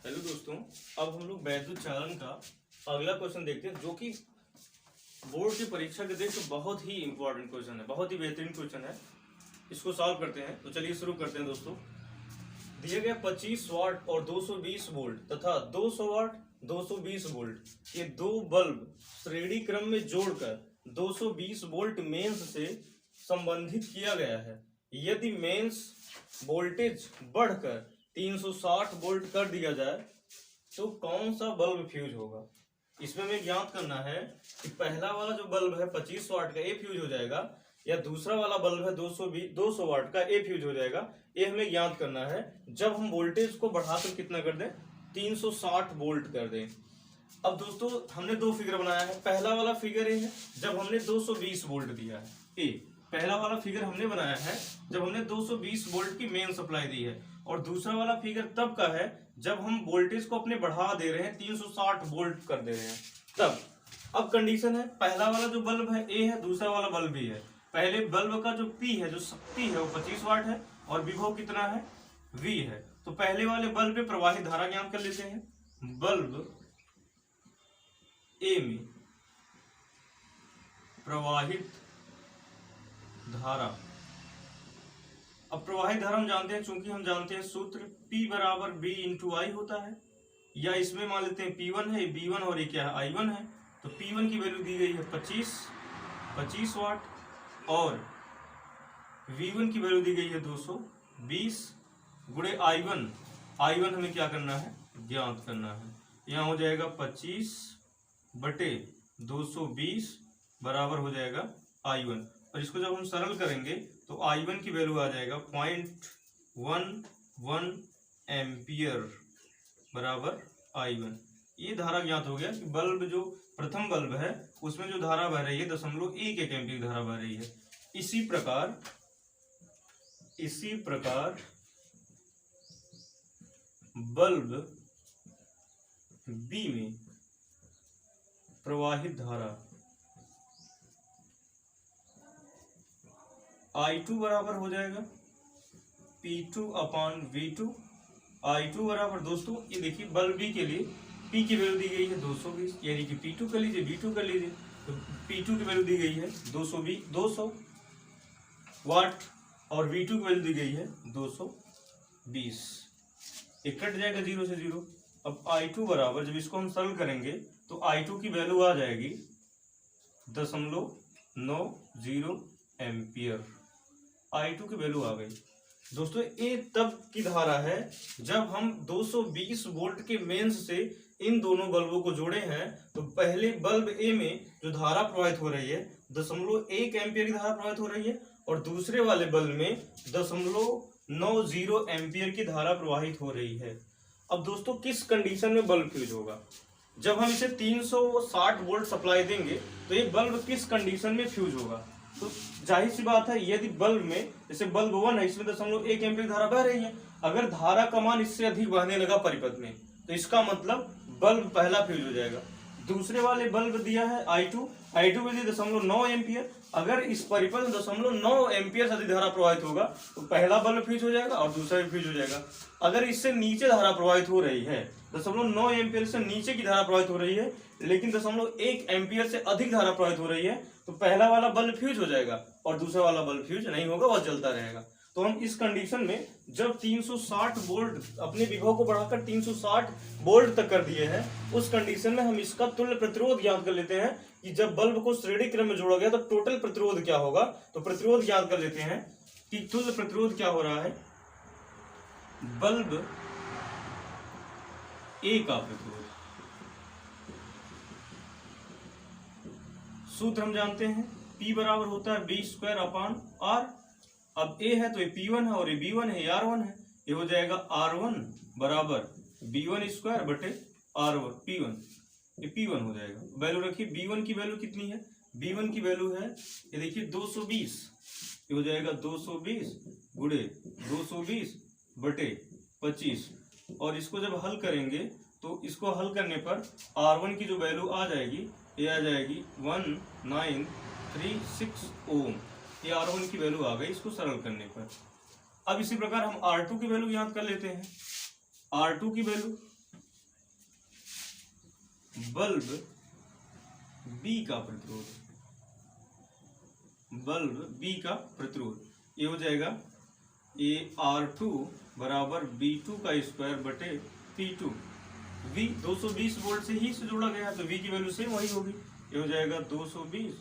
Hello दोस्तों, अब हम लोग वैद्युत चालन का अगला क्वेश्चन देखते हैं, जो कि बोर्ड की परीक्षा के देख बहुत ही इंपॉर्टेंट क्वेश्चन है, बहुत ही बेहतरीन क्वेश्चन है। इसको सॉल्व करते हैं। तो चलिए शुरू करते हैं दोस्तों। दिया गया 25 वाट और 220 वोल्ट तथा 200 वाट 220 वोल्ट ये दो बल्ब श्रेणी क्रम में जोड़कर 220 वोल्ट मेंस से संबंधित किया गया है। यदि मेंस वोल्टेज बढ़कर 360 वोल्ट कर दिया जाए तो कौन सा बल्ब फ्यूज होगा। इसमें हमें ज्ञात करना है कि पहला वाला जो बल्ब है 25 वाट का, ए फ्यूज हो जाएगा, या दूसरा वाला बल्ब है 200 वाट का, ए फ्यूज हो जाएगा। ये हमें ज्ञात करना है जब हम वोल्टेज को बढ़ाकर कितना कर दें, 360 वोल्ट कर दें। अब दोस्तों हमने दो फिगर बनाया है। पहला वाला फिगर ये है जब हमने 220 वोल्ट दिया है। ए पहला वाला फिगर हमने बनाया है जब हमने 220 वोल्ट की मेन सप्लाई दी है, और दूसरा वाला फिगर तब का है जब हम वोल्टेज को अपने बढ़ा दे रहे हैं, 360 वोल्ट कर दे रहे हैं तब। अब कंडीशन है, पहला वाला जो बल्ब है ए है, दूसरा वाला बल्ब भी है। पहले बल्ब का जो पी है, जो शक्ति है, वो 25 वाट है और विभव कितना है, वी है। तो पहले वाले बल्ब में प्रवाहित धारा ज्ञात कर लेते हैं। बल्ब ए में प्रवाहित धारा। अब प्रवाहित धारा हम जानते हैं, चूंकि हम जानते हैं सूत्र P बराबर B इंटू आई होता है, या इसमें मान लेते हैं P1 है, B1 और ये क्या है, I1 है। तो P1 की वैल्यू दी गई है 25 वाट और V1 की वैल्यू दी गई है 220 गुणे I1 हमें क्या करना है, ज्ञात करना है। यहाँ हो जाएगा 25 बटे 220 बराबर हो जाएगा I1, और इसको जब हम सरल करेंगे तो I1 की वैल्यू आ जाएगा 0.11 एम्पियर बराबर I1। ये धारा ज्ञात हो गया कि बल्ब जो प्रथम बल्ब है उसमें जो धारा बह रही है 0.11 एम्पियर धारा बह रही है। इसी प्रकार बल्ब बी में प्रवाहित धारा I2 बराबर हो जाएगा P2 अपॉन V2। I2 बराबर दोस्तों ये देखिए बल्ब बी के लिए P की वैल्यू दी गई है 220, यानी कि P2 कर लीजिए, V2 कर लीजिए। तो P2 की वैल्यू दी गई है 200 वाट और V2 की वैल्यू दी गई है 220। एक कट जाएगा 0 से 0। अब I2 बराबर, जब इसको हम सरल करेंगे तो I2 की वैल्यू आ जाएगी 0.90 एम्पियर। I2 की वैल्यू आ गई दोस्तों। ये तब की धारा है जब हम 220 वोल्ट के मेंस से इन दोनों बल्बों को जोड़े हैं। तो पहले बल्ब ए में जो धारा प्रवाहित हो रही है 0.1 एम्पियर की धारा प्रवाहित हो रही है, और दूसरे वाले बल्ब में 0.90 एम्पियर की धारा प्रवाहित हो रही है। अब दोस्तों किस कंडीशन में बल्ब फ्यूज होगा, जब हम इसे 360 वोल्ट सप्लाई देंगे तो ये बल्ब किस कंडीशन में फ्यूज होगा। तो जाहिर सी बात है, यदि बल्ब में, जैसे बल्ब 1 है, इसमें 0.1 एम्पियर धारा बह रही है, अगर धारा का मान इससे अधिक बहने लगा परिपथ में तो इसका मतलब बल्ब पहला फ्यूज हो जाएगा। दूसरे वाले बल्ब दिया है I2 में 0.9 एम्पियर, अगर इस परिपथ में 0.9 एम्पियर से अधिक धारा प्रवाहित होगा तो पहला बल्ब फ्यूज हो जाएगा और दूसरा भी फ्यूज हो जाएगा। अगर इससे नीचे धारा प्रवाहित हो रही है, 0.9 एम्पियर से नीचे की धारा प्रवाहित हो रही है, लेकिन 0.1 एम्पियर से अधिक धारा प्रवाहित हो रही है, तो पहला वाला बल्ब फ्यूज हो जाएगा और दूसरा वाला बल्ब फ्यूज नहीं होगा, वह जलता रहेगा। तो हम इस कंडीशन में जब 360 वोल्ट अपने विभव को बढ़ाकर 360 वोल्ट तक कर दिए हैं, उस कंडीशन में हम इसका तुल्य प्रतिरोध ज्ञात कर लेते हैं कि जब बल्ब को श्रेणी क्रम में जोड़ा गया तो टोटल प्रतिरोध क्या होगा। तो प्रतिरोध ज्ञात कर लेते हैं कि तुल्य प्रतिरोध क्या हो रहा है, बल्ब ए का प्रतिरोध। सूत्र हम जानते हैं, P बराबर होता है B² अपॉन R। अब A है तो ये P1 है और ये B1 है, ये R1 है। ये हो जाएगा R1 बराबर B1² बटे R1 P1, ये P1 हो जाएगा। वैल्यू रखिए, B1 की वैल्यू कितनी है, B1 की वैल्यू है ये देखिए 220, ये हो जाएगा 220 गुणे 220 बटे 25, और इसको जब हल करेंगे तो इसको हल करने पर R1 की जो वैल्यू आ जाएगी, ये आ जाएगी 1936 ओम। ये R1 की वैल्यू आ गई इसको सरल करने पर। अब इसी प्रकार हम R2 की वैल्यू याद कर लेते हैं। R2 की वैल्यू बल्ब बी का प्रतिरोध, बल्ब बी का प्रतिरोध, ये हो जाएगा AR2 बराबर B2 का स्क्वायर बटे P2। V 220 वोल्ट से ही से जोड़ा गया है तो V की वैल्यू सेम वही होगी। ये हो जाएगा 220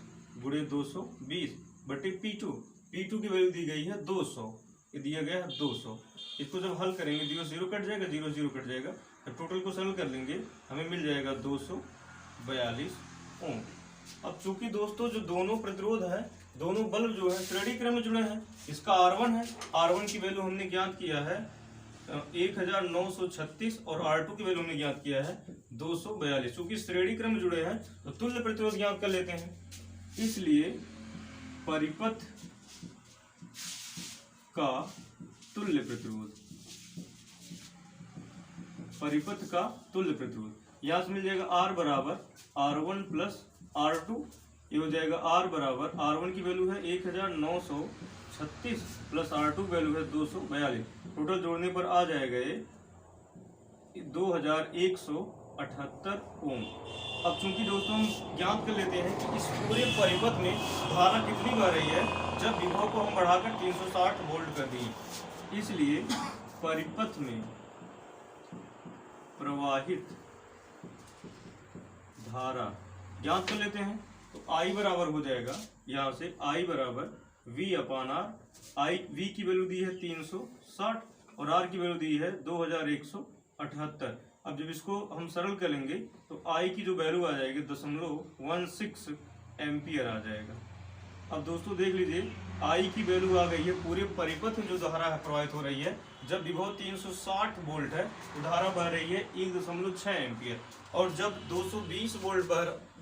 गुणे 220 बटे P2। P2 की वैल्यू दी गई है 200, ये दिया गया है 200। इसको जब हल करेंगे 0 0 कट जाएगा, 0 0 कट जाएगा, जब टोटल को सरल कर लेंगे हमें मिल जाएगा 242 ओम। अब चूंकि दोस्तों जो दोनों प्रतिरोध है, दोनों बल्ब जो है श्रेणी क्रम में जुड़े हैं, इसका R1 है, R1 की वैल्यू हमने ज्ञात किया है 1936 और R2 की वैल्यू हमने ज्ञात किया है 242। चूंकि श्रेणी क्रम में जुड़े हैं तो तुल्य प्रतिरोध ज्ञात कर लेते हैं। इसलिए परिपथ का तुल्य प्रतिरोध, परिपथ का तुल्य प्रतिरोध यहां से मिल जाएगा R बराबर R1 प्लस R2। ये हो जाएगा R बराबर R1 की वैल्यू है 1936 प्लस R2 वैल्यू है 242। टोटल जोड़ने पर आ जाएगा ये 2178 ओम। अब चूंकि दोस्तों हम ज्ञात कर लेते हैं कि इस पूरे परिपथ में धारा कितनी बह रही है जब विभव को हम बढ़ाकर 360 वोल्ट कर दिए, इसलिए परिपथ में प्रवाहित धारा ज्ञात कर लेते हैं। तो I बराबर हो जाएगा यहाँ से I बराबर V upon R। I V की वैल्यू दी है 360 और R की वैल्यू दी है 2178। अब जब इसको हम सरल करेंगे तो I की जो वैल्यू आ जाएगी 0.16 एम्पियर आ जाएगा। अब दोस्तों देख लीजिए I की वैल्यू आ गई है, पूरे परिपथ में जो धारा प्रवाहित हो रही है जब विभव 360 वोल्ट है तो धारा बह रही है 1.6 एम्पियर, और जब 220 वोल्ट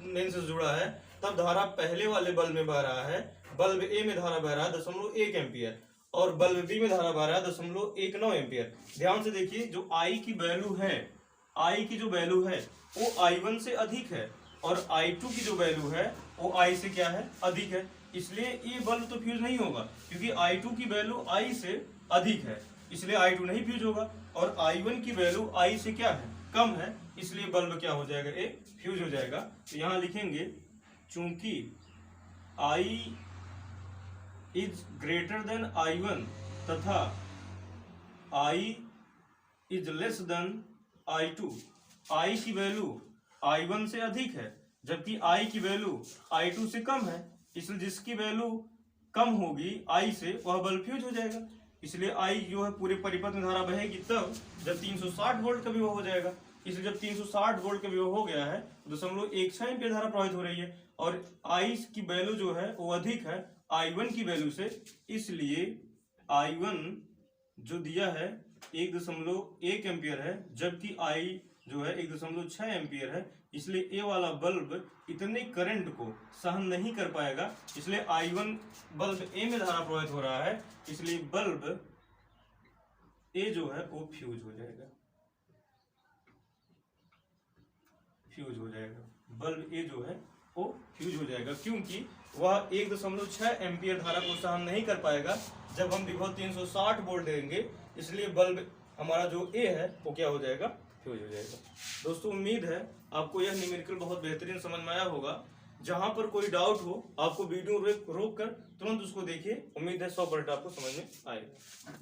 मेन से जुड़ा है तब धारा पहले वाले बल्ब में बह रहा है, बल्ब ए में धारा बह रहा है 0.1 एम्पियर और बल्ब बी में धारा बह रहा है 0.19 एम्पियर। ध्यान से देखिए जो I की वैल्यू है, I की जो वैल्यू है वो I1 से अधिक है और I2 की जो वैल्यू है वो I से क्या है, अधिक है। इसलिए ये बल्ब तो फ्यूज नहीं होगा क्योंकि I2 की वैल्यू I से अधिक है, इसलिए I2 नहीं फ्यूज होगा, और I1 की वैल्यू I से क्या है, कम है, इसलिए बल्ब क्या हो जाएगा, ये फ्यूज हो जाएगा। तो यहाँ लिखेंगे चूंकि I is greater than I1 तथा I is less than I2, I की वैल्यू I1 से अधिक है जबकि I की वैल्यू I2 से कम है, इसलिए जिसकी वैल्यू कम होगी I से वह बल्ब फ्यूज हो जाएगा। इसलिए I जो है पूरे परिपथ में धारा बहेगी तब जब 360 वोल्ट का विभव हो जाएगा। इसलिए जब 360 वोल्ट का विभव हो गया है 0.16 एम्पियर धारा प्रवाहित हो रही है और I की वैल्यू जो है वो अधिक है I1 की वैल्यू से, इसलिए I1 जो दिया है 1.1 एम्पियर है जबकि I जो है 1.6 एम्पियर है। इसलिए ए वाला बल्ब इतने करंट को सहन नहीं कर पाएगा, इसलिए I1 बल्ब ए में धारा प्रवाहित हो रहा है, इसलिए बल्ब ए जो है वो फ्यूज हो जाएगा, फ्यूज हो जाएगा, बल्ब ए जो है वो फ्यूज हो जाएगा क्योंकि वह 1.6 एम्पियर धारा को सहन नहीं कर पाएगा जब हम विभव 360 वोल्ट देंगे, इसलिए बल्ब हमारा जो ए है वो क्या हो जाएगा, फ्यूज हो जाएगा। दोस्तों उम्मीद है आपको यह न्यूमेरिकल बहुत बेहतरीन समझ में आया होगा। जहां पर कोई डाउट हो आपको वीडियो रोक कर तुरंत उसको देखिए, उम्मीद है 100% आपको समझ में आएगा।